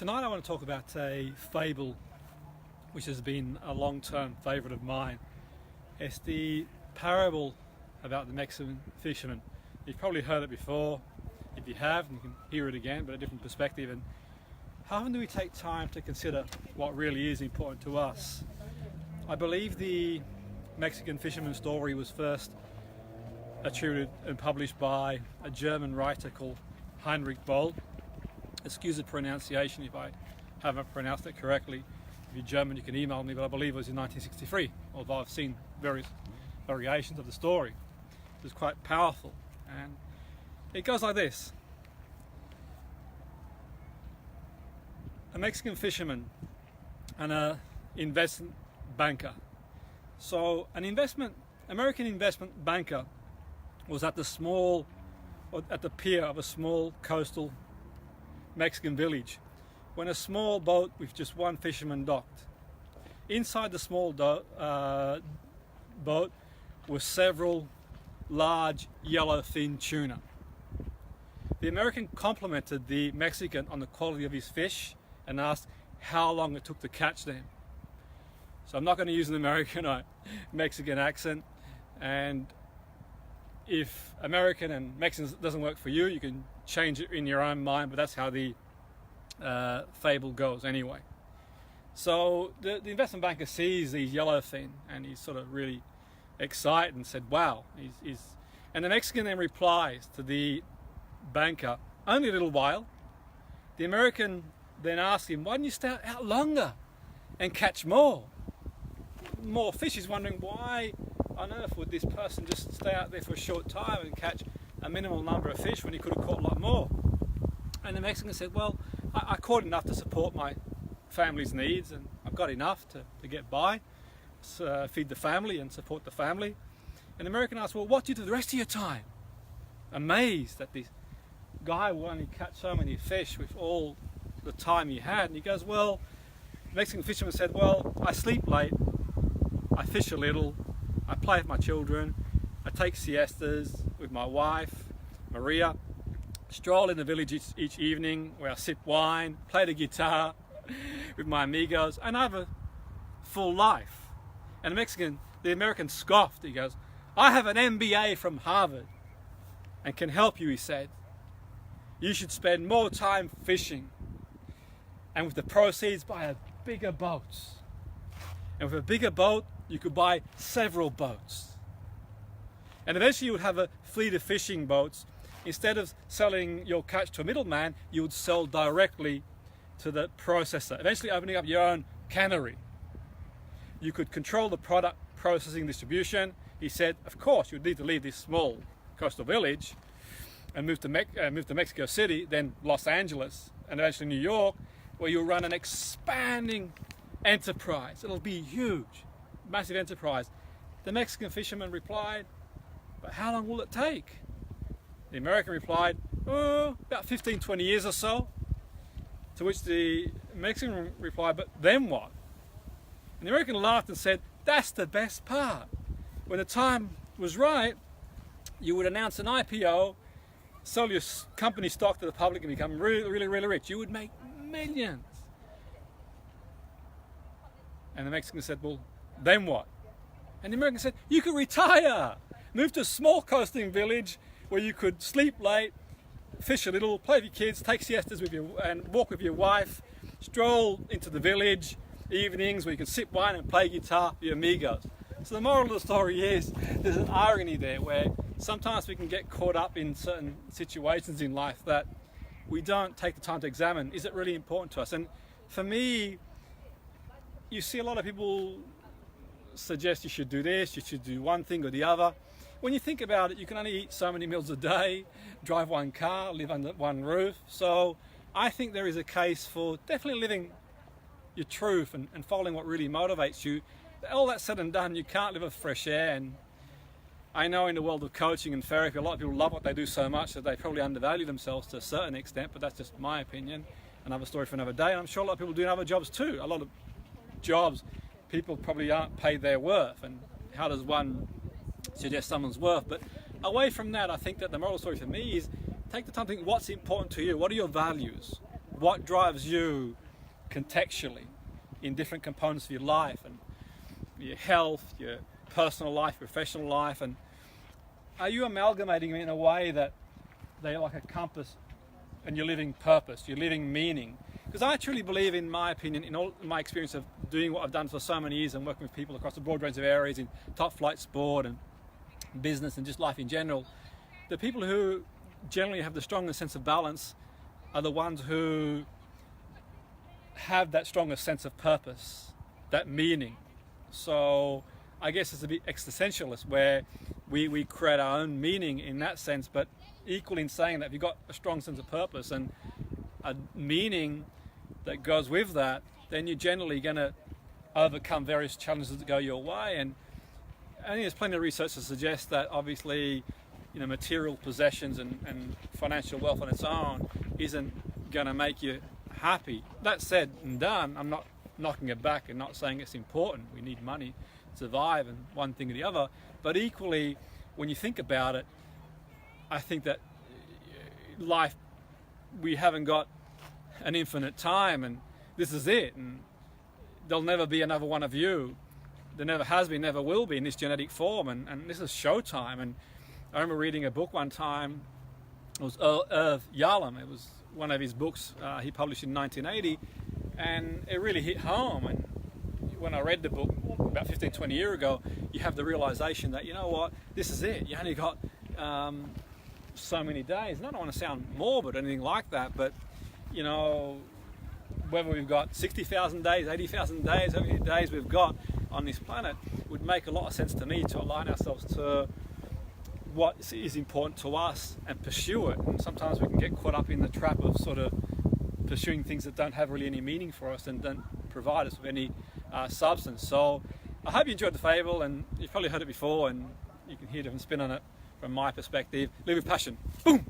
Tonight I want to talk about a fable which has been a long-term favourite of mine. It's the parable about the Mexican fisherman. You've probably heard it before. If you have, you can hear it again, but a different perspective. And how often do we take time to consider what really is important to us? I believe the Mexican fisherman story was first attributed and published by a German writer called Heinrich Boll. Excuse the pronunciation if I haven't pronounced it correctly. If you're German, you can email me, but I believe it was in 1963, although I've seen various variations of the story. It was quite powerful, and it goes like this. A Mexican fisherman and an investment banker. So an American investment banker was at the pier of a small coastal Mexican village when a small boat with just one fisherman docked. Inside the small boat were several large yellowfin tuna. The American complimented the Mexican on the quality of his fish and asked how long it took to catch them. So I'm not going to use an American or Mexican accent, and if American and Mexican doesn't work for you, you can change it in your own mind, but that's how the fable goes anyway. So the investment banker sees these yellowfin and he's sort of really excited and said, wow. And the Mexican then replies to the banker, only a little while. The American then asks him, why didn't you stay out longer and catch more fish? He's wondering, why on earth would this person just stay out there for a short time and catch a minimal number of fish when he could have caught a lot more? And the Mexican said, well, I caught enough to support my family's needs, and I've got enough to get by, feed the family and support the family. And the American asked, well, what do you do the rest of your time? Amazed that this guy will only catch so many fish with all the time he had. And he goes, well, the Mexican fisherman said, well, I sleep late, I fish a little, I play with my children, I take siestas with my wife, Maria, stroll in the village each evening where I sip wine, play the guitar with my amigos, and I have a full life. And the American scoffed. He goes, I have an MBA from Harvard and can help you, he said. You should spend more time fishing, and with the proceeds buy a bigger boat. And with a bigger boat, you could buy several boats. And eventually you would have a fleet of fishing boats. Instead of selling your catch to a middleman, you would sell directly to the processor, eventually opening up your own cannery. You could control the product processing distribution. He said, of course, you'd need to leave this small coastal village and move to Mexico City, then Los Angeles, and eventually New York, where you'll run an expanding enterprise. It'll be huge, massive enterprise. The Mexican fisherman replied, but how long will it take? The American replied, about 15, 20 years or so. To which the Mexican replied, but then what? And the American laughed and said, that's the best part. When the time was right, you would announce an IPO, sell your company stock to the public and become really, really, really rich. You would make millions. And the Mexican said, well, then what? And the American said, you could retire, move to a small coasting village where you could sleep late, fish a little, play with your kids, take siestas and walk with your wife, stroll into the village evenings where you can sip wine and play guitar with your amigos. So the moral of the story is, there's an irony there where sometimes we can get caught up in certain situations in life that we don't take the time to examine. Is it really important to us? And for me, you see a lot of people suggest you should do this, you should do one thing or the other. When you think about it, you can only eat so many meals a day, drive one car, live under one roof. So I think there is a case for definitely living your truth and following what really motivates you. All that said and done, you can't live with fresh air. And I know in the world of coaching and therapy, a lot of people love what they do so much that they probably undervalue themselves to a certain extent, but that's just my opinion. Another story for another day. And I'm sure a lot of people do other jobs too. A lot of jobs, people probably aren't paid their worth. And how does one suggest someone's worth? But away from that, I think that the moral story for me is take the time to think what's important to you. What are your values? what drives you contextually in different components of your life, and your health, your personal life, professional life, and are you amalgamating them in a way that they're like a compass and you're living purpose, you're living meaning? Because I truly believe, in my opinion, in all my experience of doing what I've done for so many years and working with people across a broad range of areas in top flight sport and business and just life in general, the people who generally have the strongest sense of balance are the ones who have that strongest sense of purpose, that meaning. So I guess it's a bit existentialist, where we create our own meaning in that sense, but equally in saying that if you've got a strong sense of purpose and a meaning that goes with that, then you're generally going to overcome various challenges that go your way. And I think there's plenty of research to suggest that obviously, material possessions and financial wealth on its own isn't going to make you happy. That said and done, I'm not knocking it back and not saying it's important. We need money to survive, and one thing or the other. But equally, when you think about it, I think that life, we haven't got an infinite time, and this is it, and there'll never be another one of you. There never has been, never will be in this genetic form, and this is showtime. And I remember reading a book one time. It was Irv Yalom. It was one of his books he published in 1980, and it really hit home. And when I read the book about 15, 20 years ago, you have the realization that, you know what, this is it. You only got so many days. And I don't want to sound morbid or anything like that, but, whether we've got 60,000 days, 80,000 days, how many days we've got on this planet, would make a lot of sense to me to align ourselves to what is important to us and pursue it. And sometimes we can get caught up in the trap of sort of pursuing things that don't have really any meaning for us and don't provide us with any substance. So I hope you enjoyed the fable, and you've probably heard it before, and you can hear a different spin on it from my perspective. Live with passion. Boom!